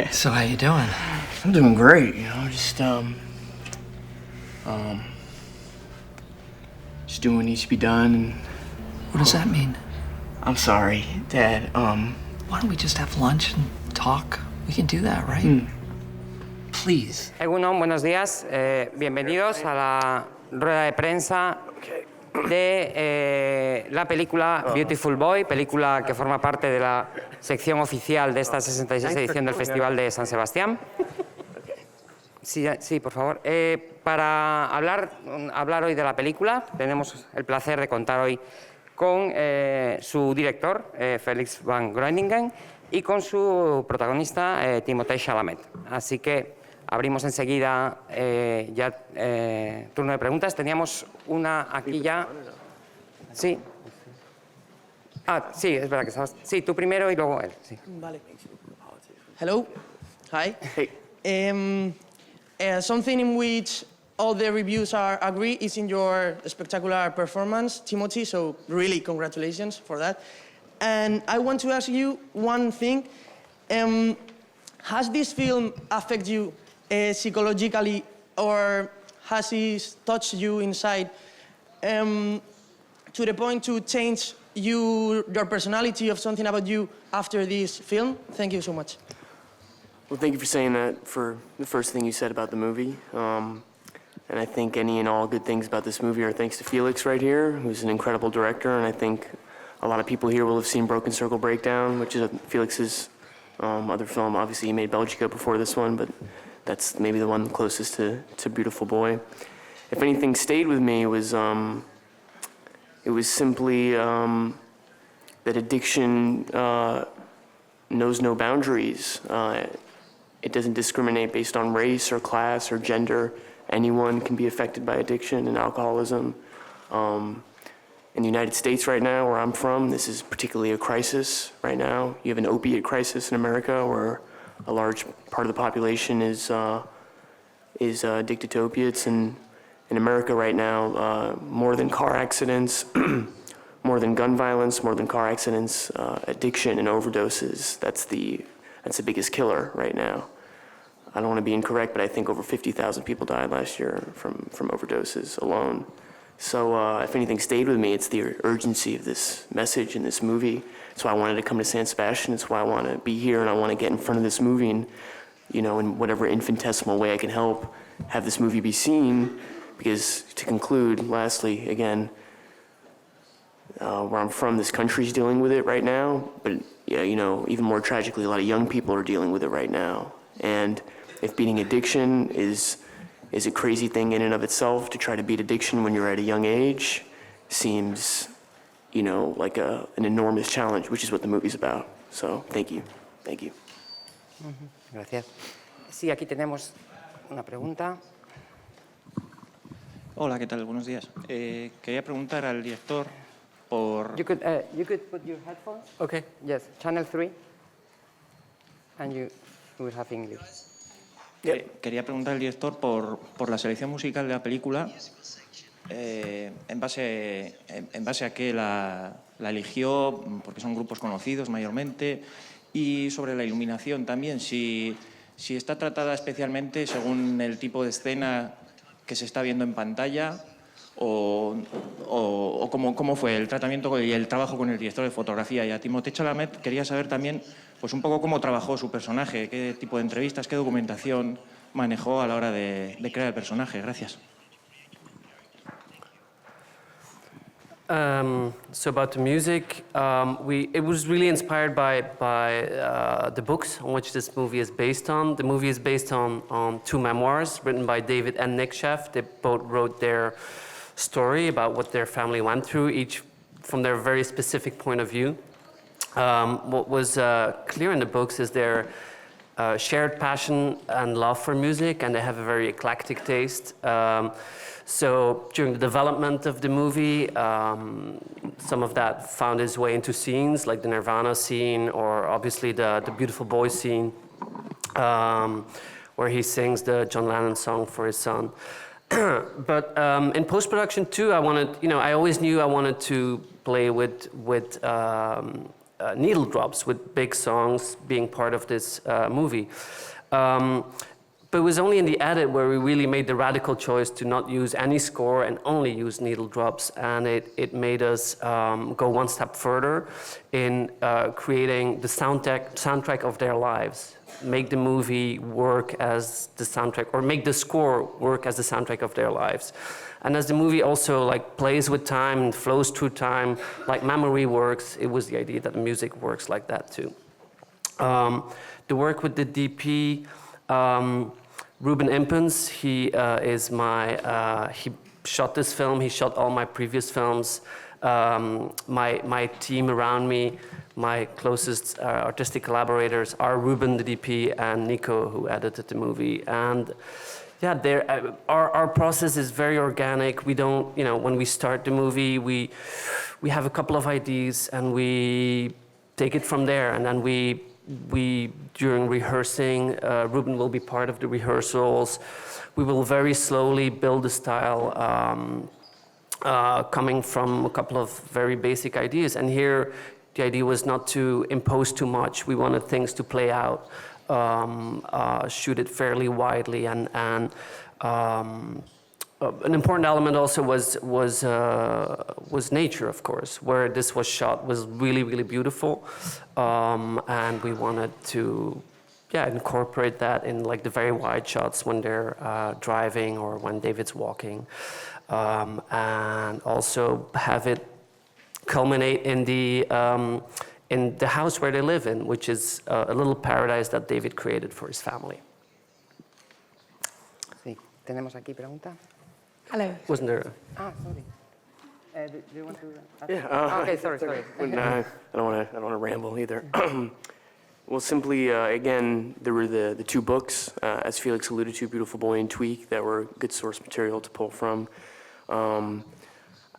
So how you doing? I'm doing great, just doing what needs to be done. And What does that mean? I'm sorry, Dad. Why don't we just have lunch and talk? We can do that, right? Please. Egunon, buenos días. Bienvenidos a la rueda de prensa de la película Beautiful Boy, película que forma parte de la sección oficial de esta 66 edición del Festival de San Sebastián. Sí, por favor. Para hablar hoy de la película, tenemos el placer de contar hoy con su director, Felix van Groeningen, y con su protagonista, Timothée Chalamet. Así que abrimos enseguida turno de preguntas. Teníamos una aquí ya. Sí. Sí, es verdad que estabas. Sí, tú primero y luego él. Sí. Vale. Hello. Hi. Hey. Something in which all the reviews agree is in your spectacular performance, Timothy, so really congratulations for that. And I want to ask you one thing. Has this film affected you psychologically, or has it touched you inside to the point to change your personality of something about you after this film? Thank you so much. Well, thank you for saying that for the first thing you said about the movie. And I think any and all good things about this movie are thanks to Felix right here, who's an incredible director. And I think a lot of people here will have seen Broken Circle Breakdown, which is Felix's other film. Obviously, he made Belgica before this one, but that's maybe the one closest to Beautiful Boy. If anything stayed with me, it was simply that addiction knows no boundaries. It doesn't discriminate based on race or class or gender. Anyone can be affected by addiction and alcoholism. In the United States right now, where I'm from, this is particularly a crisis right now. You have an opiate crisis in America where a large part of the population is addicted to opiates. And in America right now, more than car accidents, more than gun violence, more than car accidents, addiction and overdoses, that's the biggest killer right now. I don't want to be incorrect, but I think over 50,000 people died last year from overdoses alone. So if anything stayed with me, it's the urgency of this message in this movie. That's why I wanted to come to San Sebastian. It's why I want to be here, and I want to get in front of this movie and, in whatever infinitesimal way I can help, have this movie be seen. Because to conclude, lastly, again, where I'm from, this country's dealing with it right now. But even more tragically, a lot of young people are dealing with it right now. And if beating addiction is a crazy thing in and of itself, to try to beat addiction when you're at a young age seems, like an enormous challenge, which is what the movie's about. So, thank you. Thank you. Gracias. Sí, aquí tenemos una pregunta. Hola, ¿qué tal? Buenos días. Quería preguntar al director por... You could put your headphones? Okay. Yes, channel 3. And you will have English. Quería preguntar al director por la selección musical de la película, en base a qué la eligió, porque son grupos conocidos mayormente, y sobre la iluminación también, si está tratada especialmente según el tipo de escena que se está viendo en pantalla, o cómo fue el tratamiento y el trabajo con el director de fotografía. Y a Timothée Chalamet quería saber también pues un poco cómo trabajó su personaje, qué tipo de entrevistas, qué documentación manejó a la hora de crear el personaje. Gracias. So about the music, it was really inspired by the books on which this movie is based on. The movie is based on two memoirs written by David and Nick Sheff. They both wrote their story about what their family went through, each from their very specific point of view. What was clear in the books is their shared passion and love for music, and they have a very eclectic taste. So during the development of the movie, some of that found its way into scenes like the Nirvana scene, or obviously the Beautiful Boy scene, where he sings the John Lennon song for his son. But in post-production too, I always knew I wanted to play with needle drops with big songs being part of this movie. But it was only in the edit where we really made the radical choice to not use any score and only use needle drops. And it made us go one step further in creating the soundtrack of their lives. Make the movie work as the soundtrack, or make the score work as the soundtrack of their lives. And as the movie also like plays with time and flows through time, like memory works, it was the idea that the music works like that too. The work with the DP, Ruben Impens, he is my, he shot this film, he shot all my previous films. My team around me, my closest artistic collaborators are Ruben, the DP, and Nico, who edited the movie. And yeah, our process is very organic. We don't, you know, when we start the movie, we have a couple of ideas and we take it from there. And then we during rehearsing, Ruben will be part of the rehearsals. We will very slowly build a style coming from a couple of very basic ideas. And here, the idea was not to impose too much. We wanted things to play out, shoot it fairly widely, and an important element also was nature, of course. Where this was shot was really, really beautiful, and we wanted to, incorporate that in like the very wide shots when they're driving or when David's walking, and also have it culminate in the house where they live in, which is a little paradise that David created for his family. Sí, tenemos aquí pregunta. Hello. Wasn't there? Sorry. Do you want to? Yeah. Okay, sorry. I don't want to ramble either. Well, simply, again, there were the two books, as Felix alluded to, Beautiful Boy and Tweak, that were good source material to pull from.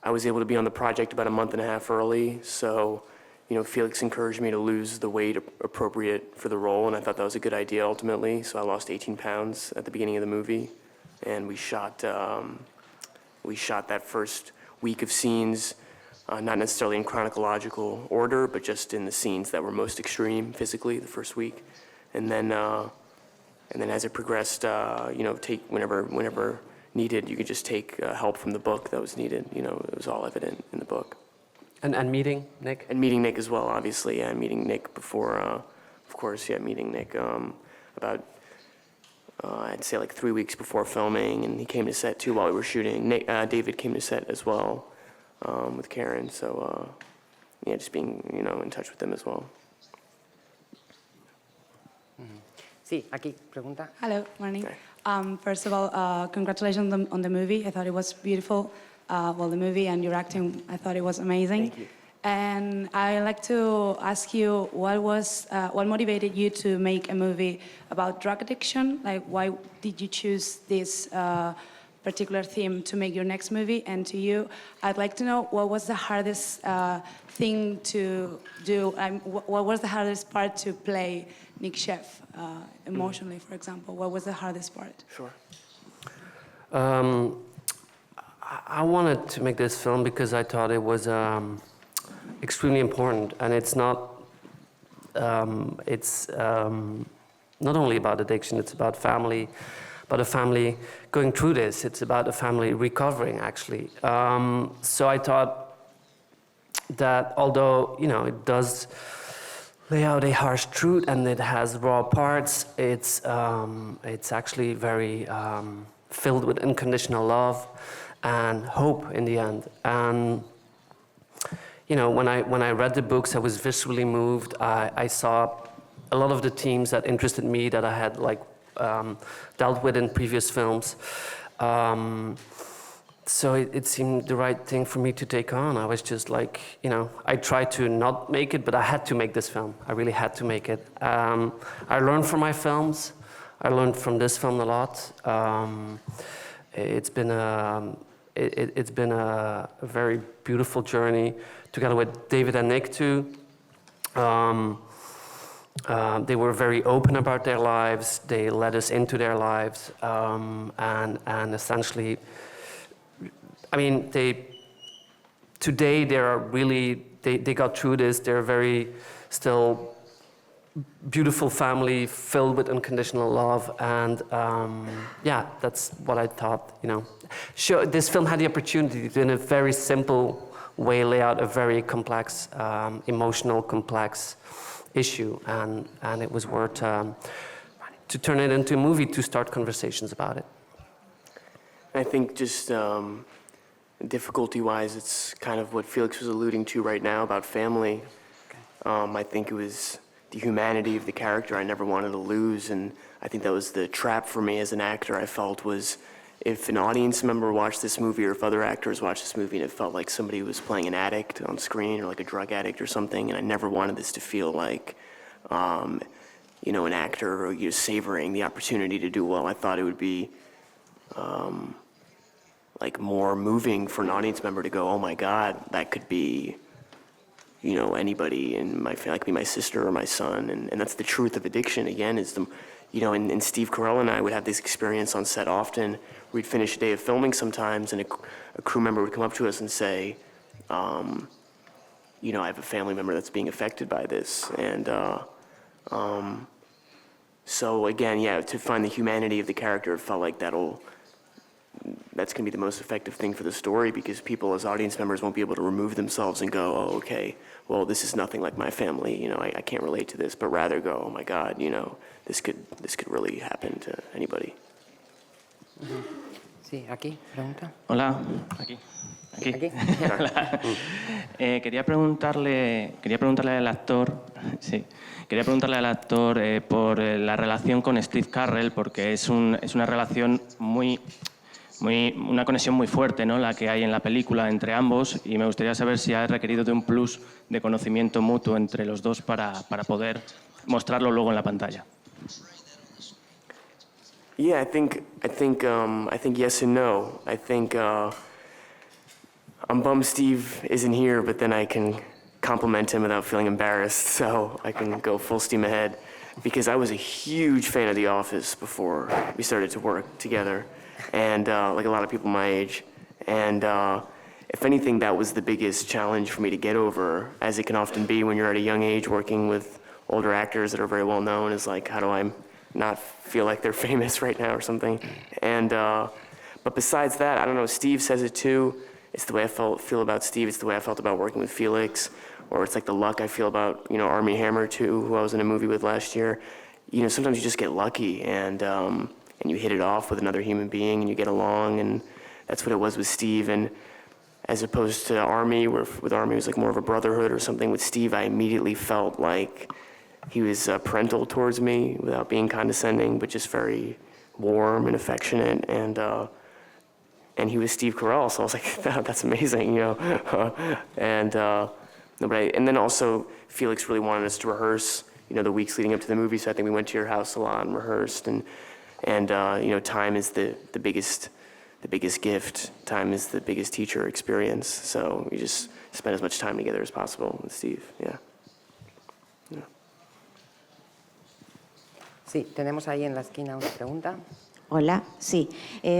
I was able to be on the project about a month and a half early, so Felix encouraged me to lose the weight appropriate for the role, and I thought that was a good idea ultimately. So I lost 18 pounds at the beginning of the movie, and we shot that first week of scenes, not necessarily in chronological order, but just in the scenes that were most extreme physically the first week, and then as it progressed, take whenever needed, you could just take help from the book that was needed. It was all evident in the book. And meeting Nick? And meeting Nick as well, obviously. Yeah, meeting Nick before, of course, meeting Nick about, I'd say like 3 weeks before filming, and he came to set too while we were shooting. David came to set as well with Karen, so just being, in touch with them as well. Sí, aquí, pregunta. Hello, morning. Okay. First of all, congratulations on the movie. I thought it was beautiful. The movie and your acting, I thought it was amazing. Thank you. And I'd like to ask you, what motivated you to make a movie about drug addiction? Like, why did you choose this particular theme to make your next movie? And to you, I'd like to know what was the hardest thing to do? What was the hardest part to play Nick Chef emotionally, for example? What was the hardest part? Sure. I wanted to make this film because I thought it was extremely important, and it's not. It's not only about addiction; it's about family, about a family going through this. It's about a family recovering, actually. So I thought that although it does lay out a harsh truth and it has raw parts, it's actually very filled with unconditional love and hope in the end. And when I read the books, I was viscerally moved. I saw a lot of the themes that interested me that I had dealt with in previous films. So it seemed the right thing for me to take on. I was just like, I tried to not make it, but I had to make this film. I really had to make it. I learned from my films. I learned from this film a lot. It's been a very beautiful journey together with David and Nick too. They were very open about their lives. They let us into their lives, and essentially, today they are really they got through this. They're very still beautiful family filled with unconditional love, and yeah, that's what I thought. Sure, this film had the opportunity to, in a very simple way, lay out a very complex, emotional, complex issue, and it was worth to turn it into a movie, to start conversations about it. I think just difficulty-wise, it's kind of what Felix was alluding to right now about family. I think it was the humanity of the character I never wanted to lose, and I think that was the trap for me as an actor. I felt was, if an audience member watched this movie, or if other actors watched this movie and it felt like somebody was playing an addict on screen, or like a drug addict or something, and I never wanted this to feel like an actor or savoring the opportunity to do well. I thought it would be like more moving for an audience member to go, oh my God, that could be anybody in my family, like be my sister or my son, and that's the truth of addiction. Again, is and Steve Carell and I would have this experience on set often. We'd finish a day of filming sometimes, and a crew member would come up to us and say, I have a family member that's being affected by this, and so again, yeah, to find the humanity of the character, it felt like that's going to be the most effective thing for the story, because people as audience members won't be able to remove themselves and go, oh, okay, well, this is nothing like my family, I can't relate to this, but rather go, oh my God, this could really happen to anybody. Sí, aquí, pregunta. Hola, aquí. Hola. Quería preguntarle al actor, sí, por la relación con Steve Carell, porque es una relación una conexión muy fuerte, ¿no?, la que hay en la película entre ambos, y me gustaría saber si ha requerido de un plus de conocimiento mutuo entre los dos para poder mostrarlo luego en la pantalla. Yeah, I think yes and no. I think I'm bummed Steve isn't here, but then I can compliment him without feeling embarrassed, so I can go full steam ahead, because I was a huge fan of The Office before we started to work together, and like a lot of people my age, and if anything, that was the biggest challenge for me to get over, as it can often be when you're at a young age working with older actors that are very well known, is like, how do I not feel like they're famous right now or something? And but besides that, I don't know, Steve says it too. It's the way I feel about Steve. It's the way I felt about working with Felix, or it's like the luck I feel about Armie Hammer too, who I was in a movie with last year. Sometimes you just get lucky, and you hit it off with another human being, and you get along, and that's what it was with Steve. And as opposed to Armie, where with Armie it was like more of a brotherhood or something, with Steve I immediately felt like he was parental towards me without being condescending, but just very warm and affectionate, and he was Steve Carell, so I was like, that's amazing, and then also Felix really wanted us to rehearse, the weeks leading up to the movie, so I think we went to your house a lot and rehearsed, and time is the biggest gift. Time is the biggest teacher experience, so we just spend as much time together as possible with Steve, yeah. Sí, tenemos ahí en la esquina una pregunta. Hola, sí.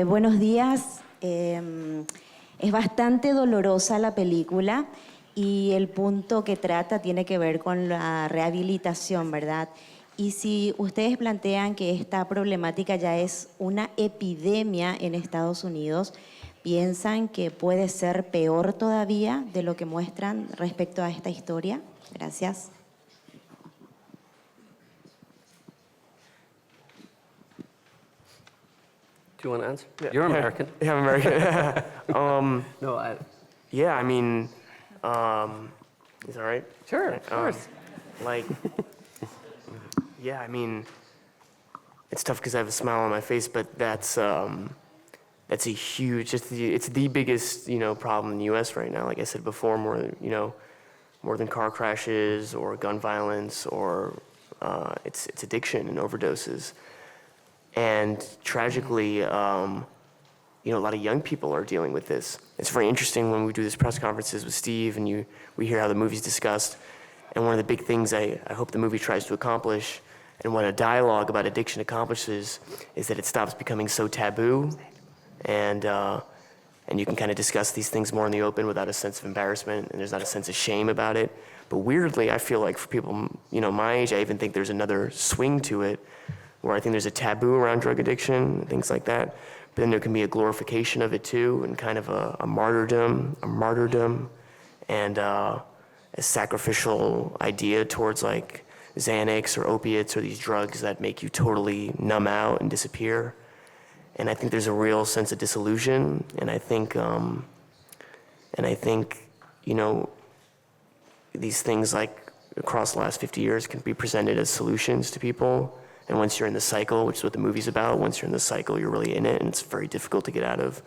Buenos días. Es bastante dolorosa la película y el punto que trata tiene que ver con la rehabilitación, ¿verdad? Y si ustedes plantean que esta problemática ya es una epidemia en Estados Unidos, ¿piensan que puede ser peor todavía de lo que muestran respecto a esta historia? Gracias. Do you want to answer? Yeah. You're American. Yeah, I'm American. No, Yeah, I mean, is that right? Sure, of course. Yeah, I mean, it's tough because I have a smile on my face, but that's a huge. It's the biggest problem in the U.S. right now. Like I said before, more than car crashes or gun violence, or it's addiction and overdoses. And tragically, a lot of young people are dealing with this. It's very interesting when we do these press conferences with Steve and we hear how the movie's discussed. And one of the big things I hope the movie tries to accomplish, and what a dialogue about addiction accomplishes, is that it stops becoming so taboo. And and you can kind of discuss these things more in the open without a sense of embarrassment, and there's not a sense of shame about it. But weirdly, I feel like for people, you know, my age, I even think there's another swing to it, where I think there's a taboo around drug addiction, things like that. But then there can be a glorification of it too, and kind of a martyrdom, and a sacrificial idea towards like Xanax or opiates or these drugs that make you totally numb out and disappear. And I think there's a real sense of disillusion, and I think, you know, these things like across the last 50 years can be presented as solutions to people. And once you're in the cycle, which is what the movie's about, once you're in the cycle, you're really in it, and it's very difficult to get out of.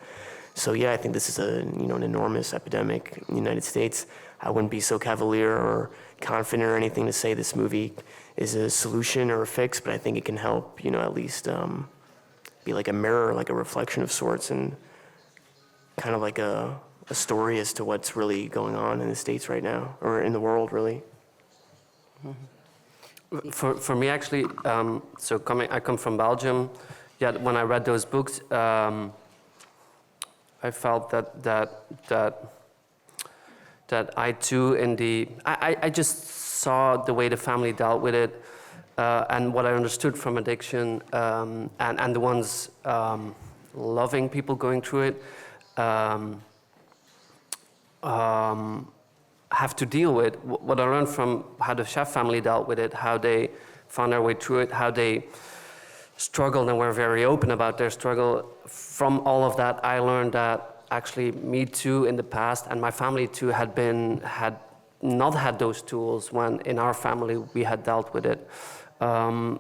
So yeah, I think this is an enormous epidemic in the United States. I wouldn't be so cavalier or confident or anything to say this movie is a solution or a fix, but I think it can help, you know, at least be like a mirror, like a reflection of sorts, and kind of like a story as to what's really going on in the States right now, or in the world, really. For me, actually, I come from Belgium. Yet when I read those books, I felt that I too, I just saw the way the family dealt with it, and what I understood from addiction, and the ones loving people going through it, have to deal with. What I learned from how the Chef family dealt with it, how they found their way through it, how they struggled and were very open about their struggle. From all of that, I learned that actually me too in the past, and my family too, had not had those tools when in our family we had dealt with it. So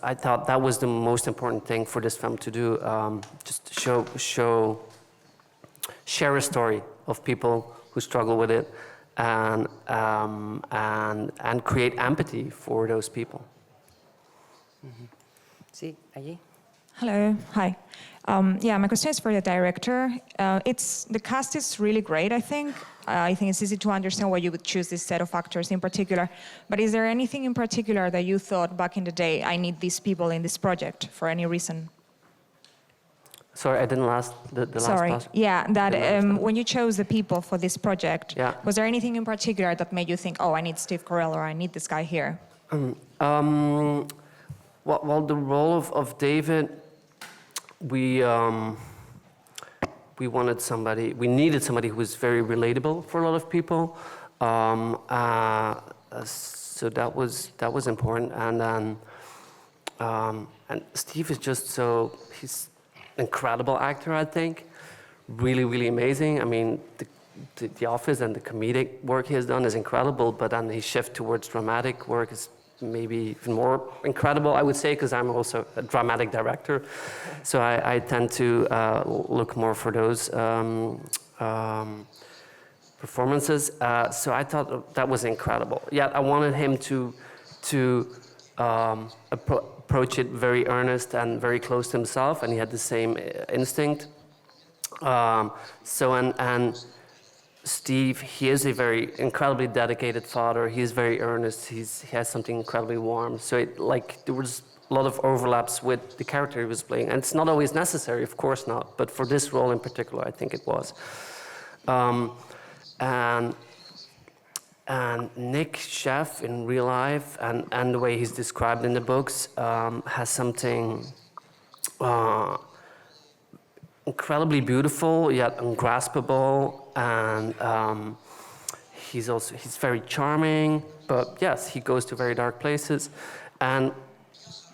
I thought that was the most important thing for this film to do, just share a story of people who struggle with it, and create empathy for those people. Sí, allí. Hello, hi. Yeah, my question is for the director. The cast is really great, I think. I think it's easy to understand why you would choose this set of actors in particular. But is there anything in particular that you thought back in the day, I need these people in this project for any reason? Sorry, I didn't last the last Sorry. part. Yeah, that when you chose the people for this project, Yeah. was there anything in particular that made you think, oh, I need Steve Carell or I need this guy here? Well, the role of David, we needed somebody who was very relatable for a lot of people. So that was important. And then, and Steve is just he's an incredible actor, I think. Really, really amazing. I mean, the Office and the comedic work he has done is incredible, but then his shift towards dramatic work is maybe even more incredible, I would say, because I'm also a dramatic director. So I tend to look more for those performances. So I thought that was incredible. Yet I wanted him to approach it very earnest and very close to himself, and he had the same instinct. And Steve, he is a very incredibly dedicated father. He is very earnest. He has something incredibly warm. So there was a lot of overlaps with the character he was playing. And it's not always necessary, of course not. But for this role in particular, I think it was. And Nick Chef in real life and the way he's described in the books has something incredibly beautiful yet ungraspable, and he's very charming, but yes, he goes to very dark places. And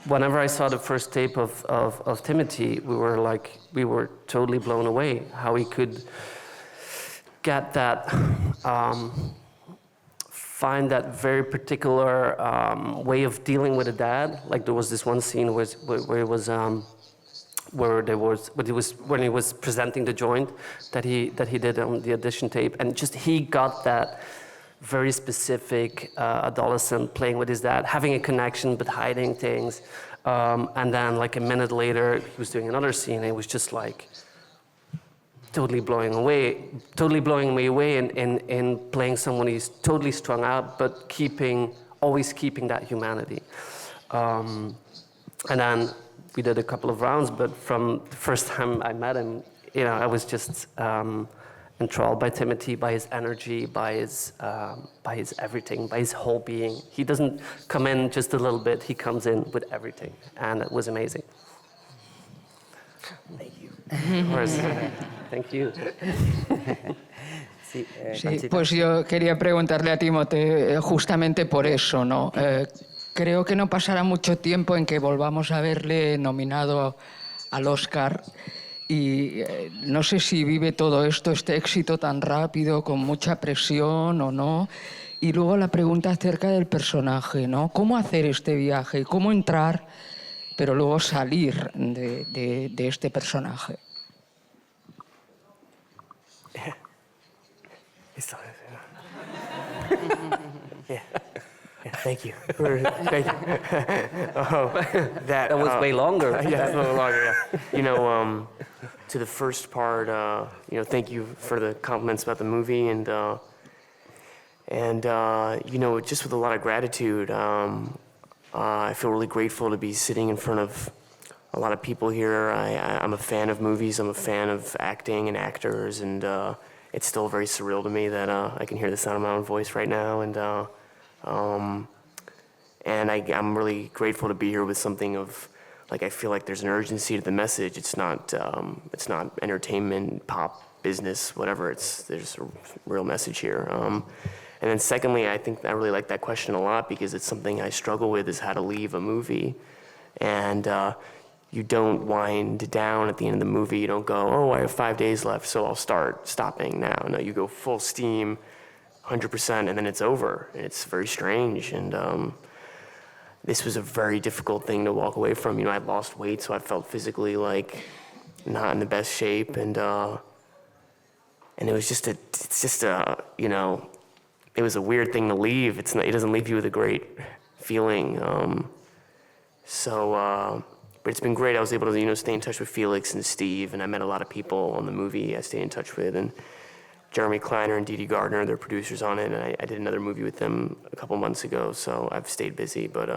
whenever I saw the first tape of Timothy, we were totally blown away how he could get that, find that very particular way of dealing with a dad. Like there was this one scene where it was when he was presenting the joint that he did on the audition tape, and just he got that very specific adolescent playing with his dad, having a connection but hiding things, and then like a minute later he was doing another scene and it was just like totally blowing me away in playing someone who's totally strung out but always keeping that humanity. And then we did a couple of rounds, but from the first time I met him, I was just enthralled by Timothy, by his energy, by his everything, by his whole being. He doesn't come in just a little bit, he comes in with everything, and it was amazing. Thank you. Of course. Thank you. Sí, Sí, Panchita. pues yo quería preguntarle a Timote justamente por eso, ¿no? Creo que no pasará mucho tiempo en que volvamos a verle nominado al Oscar y no sé si vive todo esto, este éxito tan rápido, con mucha presión o no. Y luego la pregunta acerca del personaje, ¿no? ¿Cómo hacer este viaje? ¿Cómo entrar, pero luego salir de este personaje? Yeah. Yeah, thank you. Thank you. That was way longer. Yeah, it's a little longer, yeah. To the first part, thank you for the compliments about the movie, and just with a lot of gratitude, I feel really grateful to be sitting in front of a lot of people here. I'm a fan of movies, I'm a fan of acting and actors, and it's still very surreal to me that I can hear the sound of my own voice right now, and I'm really grateful to be here with something of, I feel like there's an urgency to the message. It's not entertainment, pop, business, whatever. There's a real message here. And then secondly, I think I really like that question a lot because it's something I struggle with, is how to leave a movie. And you don't wind down at the end of the movie. You don't go, oh, I have 5 days left, so I'll start stopping now. No, you go full steam, 100%, and then it's over. And it's very strange. And this was a very difficult thing to walk away from. I'd lost weight, so I felt physically not in the best shape. And it was just it was a weird thing to leave. It doesn't leave you with a great feeling. But it's been great. I was able to, stay in touch with Felix and Steve, and I met a lot of people on the movie I stayed in touch with, and Jeremy Kleiner and Dee Dee Gardner, they're producers on it, and I did another movie with them a couple months ago, so I've stayed busy, but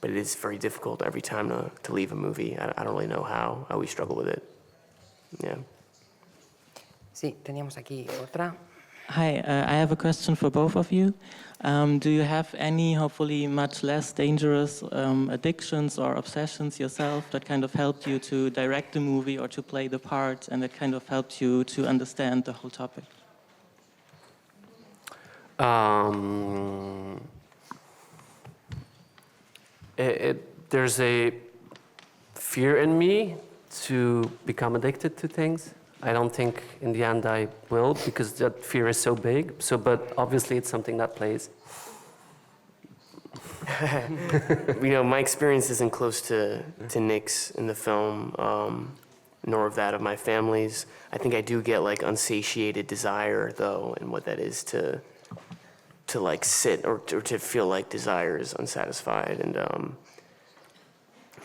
it is very difficult every time to leave a movie. I don't really know how we struggle with it. Yeah. Sí, teníamos aquí otra. Hi, I have a question for both of you. Do you have any, hopefully much less dangerous addictions or obsessions yourself that kind of helped you to direct the movie or to play the part, and that kind of helped you to understand the whole topic? There's a fear in me to become addicted to things. I don't think in the end I will, because that fear is so big. But obviously it's something that plays. My experience isn't close to Nick's in the film, nor of that of my family's. I think I do get unsatiated desire, though, and what that is to sit or to feel like desire is unsatisfied. And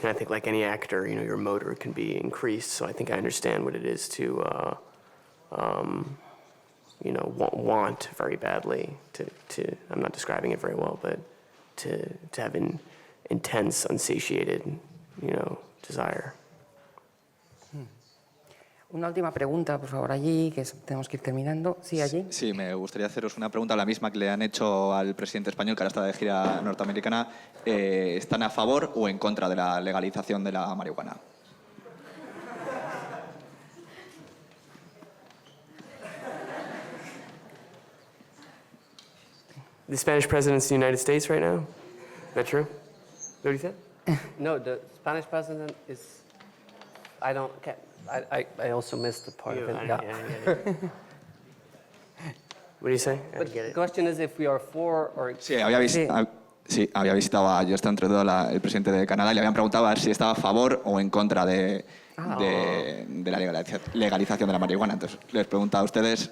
I think like any actor, your motor can be increased. So I think I understand what it is to, want very badly. I'm not describing it very well, but to have an intense, unsatiated, desire. Una última pregunta, por favor, allí, que tenemos que ir terminando. Sí, allí. Sí, me gustaría haceros una pregunta, la misma que le han hecho al presidente español, que ahora está de gira norteamericana. ¿Están a favor o en contra de la legalización de la marihuana? The Spanish president's in the United States right now? Is that true? Is that what he said? No, the Spanish president is... I also missed the part of it. Yeah. What do you say? But the question is if we are for or... Sí, había visitado a Justin Trudeau, el presidente de Canadá, y le habían preguntado a ver si estaba a favor o en contra de la legalización de la marihuana. Entonces, les preguntaba a ustedes,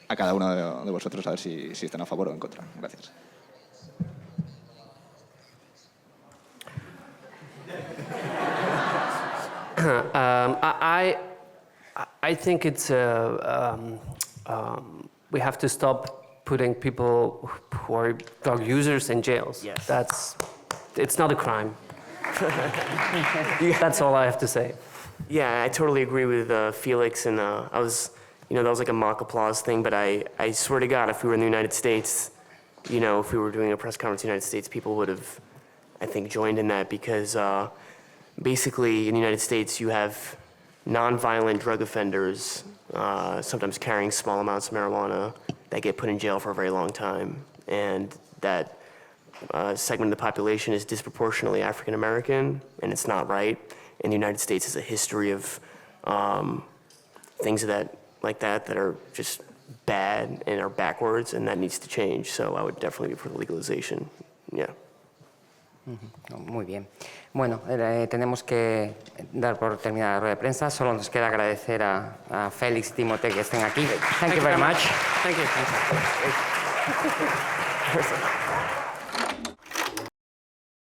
a cada uno de vosotros, a ver si están a favor o en contra. Gracias. I think it's we have to stop putting people who are drug users in jails. Yes. It's not a crime. That's all I have to say. Yeah, I totally agree with Felix, and I was, that was like a mock applause thing, but I swear to God, if we were in the United States, if we were doing a press conference in the United States, people would have, I think, joined in that because basically in the United States you have non-violent drug offenders, sometimes carrying small amounts of marijuana, that get put in jail for a very long time, and that segment of the population is disproportionately African American, and it's not right. In the United States, has a history of things like that are just bad and are backwards, and that needs to change. So I would definitely be for the legalization. Yeah. Muy bien. Bueno, tenemos que dar por terminada la rueda de prensa. Solo nos queda agradecer a Félix y Timothée que estén aquí. Thank you very much. Thank you.